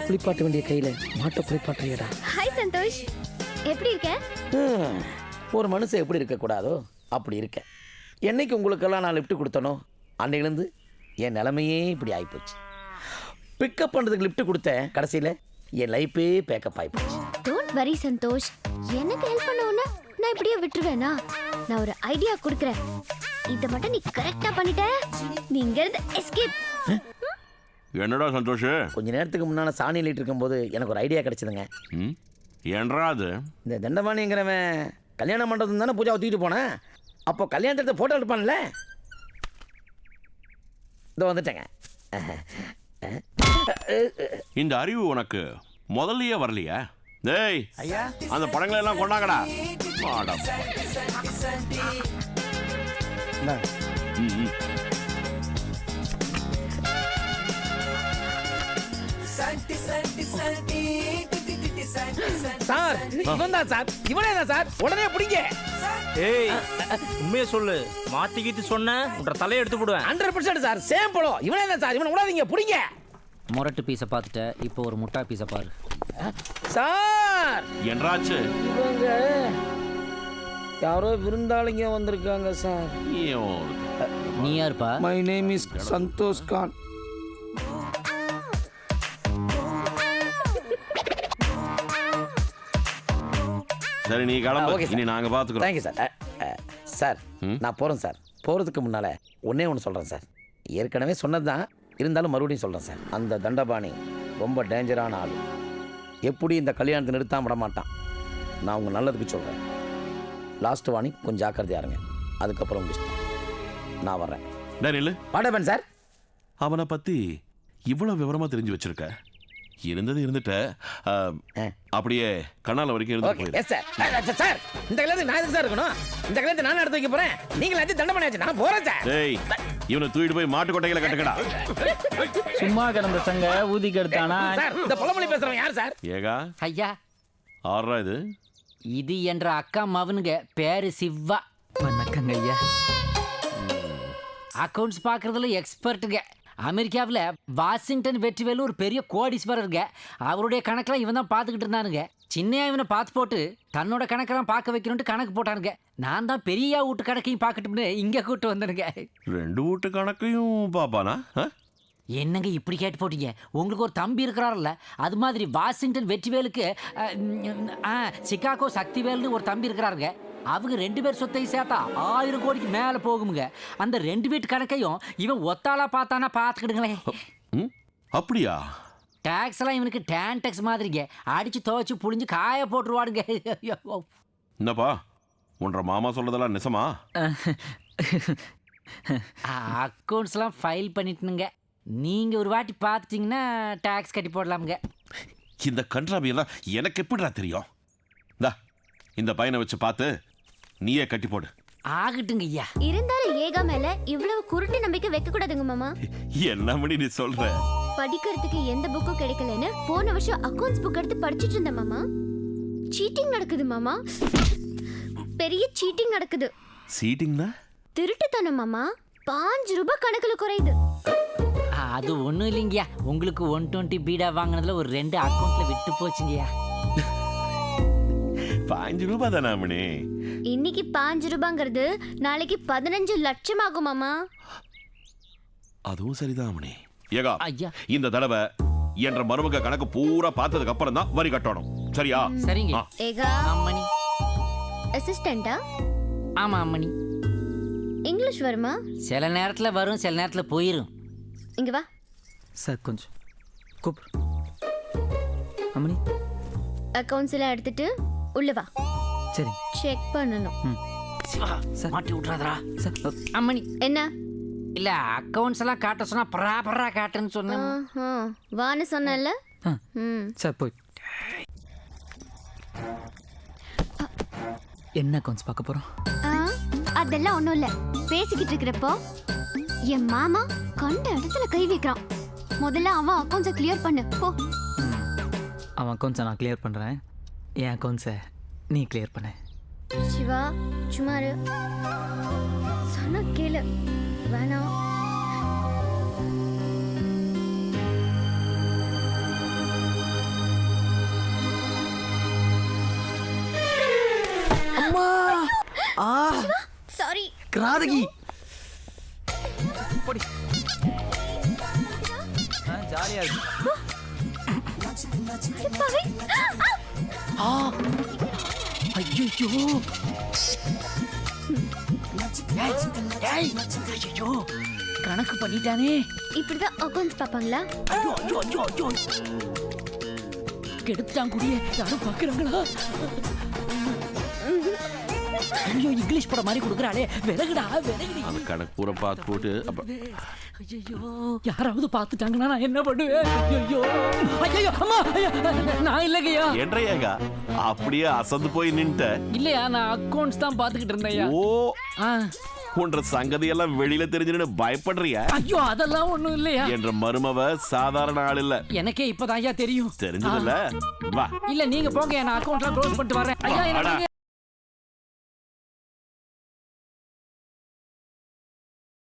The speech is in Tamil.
குளிப்பாட்ட வேண்டிய கையில மாட்ட குளிப்பாட்டுறியடா. ஹாய் சந்தோஷ், எப்படி இருக்க? ஒரு மனுஷன் எப்படி இருக்கக்கூடாதோ அப்படி இருக்க. என்னைக்கு உங்களுக்கெல்லாம் நான் லிஃப்ட் கொடுத்தனோ அன்னையிலேருந்து என் நிலைமையே இப்படி ஆகிப்போச்சு. பிக்கப் பண்ணுறதுக்கு லிஃப்ட் கொடுத்தேன், கடைசியில் என் லைஃபே பேக்கப் ஆகிப்போச்சு. டோன்ட் வரி சந்தோஷ், எனக்கு ஹெல்ப் பண்ண நான் இப்படியே விட்டுருவேனா? நான் ஒரு ஐடியா கொடுக்குறேன், இதை மட்டும் நீ கரெக்டாக பண்ணிட்ட, நீ இங்கேருந்து எஸ்கேப். என்னடா சந்தோஷ்? கொஞ்ச நேரத்துக்கு முன்னால் சாணி லிட்டு இருக்கும்போது எனக்கு ஒரு ஐடியா கிடைச்சதுங்க. என்னடா அது? இந்த தண்டபாணிங்கிறவன் கல்யாணம் பண்ணுறது தானே பூஜாவை தூக்கிட்டு போனேன். அப்போ கல்யாணத்தை ஃபோட்டோ எடுப்பான்ல, இதோ வந்துட்டேங்க. இந்த அறிவு உனக்கு முதல்லயே வரலையா? டேய் ஐயா, அந்த படங்களை எல்லாம் கொண்டாங்கடா. மாடம். சார் இவன் தான் சார், இவனே தான் சார், உடனே பிடிங்க. ஏய் உண்மையை சொல்லு, மாட்டிக்கிட்டு சொன்ன உன்ற தலையை எடுத்து போடுவேன். 100% சார், சேம் படம். இவனே தான் சார், இவனை விடாதீங்க, பிடிங்க. முரட்டு பீஸை பார்த்துட்ட, இப்போ ஒரு முட்டா பீஸை பாரு. சார் என்றாச்சு? இவங்க யாரோ விருந்தாளிங்க வந்திருக்காங்க சார். நீ யாருப்பா? My name is Santosh Khan. சரி நீ கிளம்பு, ஓகே இனி நாங்க பாத்துக்கிறோம். Thank you sir. சார் நான் போகிறேன் சார். போகிறதுக்கு முன்னால் ஒன்றே ஒன்று சொல்கிறேன் சார். ஏற்கனவே சொன்னது தான், இருந்தாலும் மறுபடியும் சொல்கிறேன் சார். அந்த தண்டபாணி ரொம்ப டேஞ்சரான ஆள். எப்படி இந்த கல்யாணத்தை நிறுத்தாம விட மாட்டான். நான் உங்கள் நல்லதுக்கு சொல்கிறேன். லாஸ்ட் வாணி, கொஞ்சம் ஜாக்கிரதையா இருங்க. அதுக்கப்புறம் உங்கள் இஷ்டம். நான் வர்றேன். இல்ல வாடபன் சார், அவனை பத்தி இவ்வளவு விவரமா தெரிஞ்சு வச்சிருக்க. இருந்தது இருந்துட்ட, அப்படியே கண்ணால வரைக்கும் இருந்து ஓகே. Yes sir. சார் இந்த கல்யாணத்துக்கு நான் எதுக்கு சார் இருக்கணும்? இந்த கல்யாணத்தை நான் நடத்தி வைக்க போகிறேன். நீங்கள் அஞ்சு தண்டபாணி ஆச்சு, நான் போகிறேன் சார். டேய் இவனை தூக்கிட்டு போய் மாட்டு கொட்டைகளை கட்டுக்கடா. சும்மா கிடந்த சங்க ஊதி கெடுத்தானா? சார் இந்த பொலமொழி பேசுறவன் யார் சார்? ஏகா ஐயா, ஆறா இது? இது என்ற அக்கா மவனுங்க, பேரு சிவா. வணக்கங்க ஐயா. அக்கௌண்ட்ஸ் பார்க்கறதுல எக்ஸ்பர்ட்டுங்க. அமெரிக்காவில் வாஷிங்டன் வெற்றிவேலு ஒரு பெரிய கோடீஸ்வரருங்க. அவருடைய கணக்கெல்லாம் இவன் தான் பார்த்துக்கிட்டு இருந்தானுங்க. சின்னையா இவனை பார்த்து போட்டு தன்னோட கணக்கெல்லாம் பார்க்க வைக்கணும்ட்டு கணக்கு போட்டானுங்க. நான் தான் பெரிய வீட்டு கணக்கையும் பார்க்கட்டும்னு இங்கே கூப்பிட்டு வந்தேனுங்க. 2 வீட்டு கணக்கையும் பாப்பானா? என்னங்க இப்படி கேட்டு போட்டீங்க? உங்களுக்கு ஒரு தம்பி இருக்கிறாருல்ல, அது மாதிரி வாஷிங்டன் வெற்றிவேலுக்கு சிகாகோ சக்திவேல்னு ஒரு தம்பி இருக்கிறாருங்க. அவங்க 2 பேர் சொத்தையும் சேர்த்தா 1000 கோடிக்கு மேலே போகுமுங்க. அந்த 2 வீட்டு கணக்கையும் இவன் ஒத்தாளா பார்த்தானா பார்த்துக்கிடுங்களேன். அப்படியா? டேக்ஸ் எல்லாம் இவனுக்கு டேன் டேக்ஸ் மாதிரிங்க. அடிச்சு துவைச்சு புளிஞ்சு காய போட்டுருவாடுங்க. என்னப்பா உன்ற மாமா சொல்றதெல்லாம் நிசமா? அக்கௌண்ட்ஸ்லாம் ஃபைல் பண்ணிட்டுனுங்க. நீங்கள் ஒரு வாட்டி பார்த்துட்டிங்கன்னா டேக்ஸ் கட்டி போடலாமுங்க. இந்த கன்றாவி எல்லாம் எனக்கு எப்படிடா தெரியும்? இந்த பையனை வச்சு பார்த்து நீயே கட்டி போடு. ஆகட்டுங்க ஐயா. இருந்தாலும் ஏகா மேல இவ்வளவு குருட்டு நம்பிக்கை வைக்க கூடாதுங்க மாமா. என்ன மணி நீ சொல்ற? படிக்கிறதுக்கு எந்த புக்கும் கிடைக்கலன்னு போன வருஷம் அக்கவுண்ட்ஸ் புக் எடுத்து படிச்சிட்டு இருந்தேன் மாமா. சீட்டிங் நடக்குது மாமா, பெரிய சீட்டிங் நடக்குது. சீட்டிங்னா? திருட்டுத்தனம் மாமா. 5 ரூபாய் கணக்குல குறையுது. அது ஒன்றும் இல்லைங்கய்யா, உங்களுக்கு 120 பீடா வாங்கினதுல ஒரு 2 அக்கௌண்ட்ல விட்டு போச்சுங்கய்யா. 5 ரூபாய் தானே மணி? இன்னைக்கு 5 ரூபாங்கிறது நாளைக்கு 15 லட்சம் ஆகும் மாமா. அதுவும் சரிதான் மணி. ஏகா ஐயா, இந்த தடவை என்ற மருமக கணக்கு பூரா பார்த்ததுக்கு அப்புறம் தான் வரி கட்டணும், சரியா? சரிங்க. ஏகா அம்மணி அசிஸ்டண்டா? ஆமா அம்மணி. இங்கிலீஷ் வருமா? சில நேரத்தில் வரும், சில நேரத்தில் போயிடும். இங்க வா சார் கொஞ்சம் கூப்பிடு. அம்மணி அக்கவுண்ட்ஸ் எல்லாம் எடுத்துட்டு உள்ள வா. சரி. செக் பண்ணணும். சிவா சார் மாட்டி விட்றாதரா? சார் அம்மணி என்ன? இல்ல அக்கவுண்ட்ஸ் எல்லாம் காட்ட சொன்னா ப்ராப்பரா காட்டுன்னு சொன்னேன். வான்னு சொன்னல. சார் போய் என்ன அக்கவுண்ட்ஸ் பார்க்க போறோம்? அதெல்லாம் ஒண்ணும் இல்ல. பேசிக்கிட்டு இருக்கிறப்போ என் மாமா கண்ட இடத்துல கை வைக்கிறான். முதல்ல அவன் அக்கவுண்ட்ஸை கிளியர் பண்ணு போ. அவன் அக்கௌண்ட்ஸை நான் கிளியர் பண்ணுறேன், என் அக்கௌண்ட்ஸை நீ கிளியர் பண்ண. சிவா சும்மா இரு. சொன்னா கேளு. வேணாம். ஆ சாரி. கிராதகி போடி. ஜாலியா இருக்கு. பாவி. ஆ ஐயோ ஐயோ கணக்கு பண்ணிட்டானே. இப்படிதான் அக்கௌண்ட்ஸ் பாப்பாங்களா? ஐயோ ஐயோ ஐயோ ஐயோ கெடுத்துட்டான் குடியே. யாரும் பாக்குறாங்களா? ஐயோ இங்கிலீஷ் படம் மாதிரி கொடுக்குறாளே. விலகுடா விலகுடி. அந்த கணக்கு பூரா பார்த்து போட்டு அப்ப ஐயோ யாராவது பார்த்துட்டாங்கன்னா நான் என்ன பண்ணுவேன்? ஐயோ ஐயோ அம்மா ஐயா, நான் இல்லைங்கய்யா. என்றையாங்க அப்படியே அசந்து போய் நின்ட்ட. இல்லையா நான் அக்கௌண்ட்ஸ் தான் பார்த்துக்கிட்டு இருந்தேன். ஓ ஆ உன்ற சங்கதி எல்லாம் வெளியில தெரிஞ்சுன்னு பயப்படுறியா? ஐயோ அதெல்லாம் ஒண்ணும் இல்லையா. என்ற மருமவ சாதாரண ஆள் இல்ல. எனக்கே இப்பதான் ஐயா தெரியும். தெரிஞ்சதில்ல. வா இல்ல நீங்க போங்க, நான் அக்கௌண்ட்லாம் க்ளோஸ் பண்ணிட்டு வரேன். ஐயா என்ன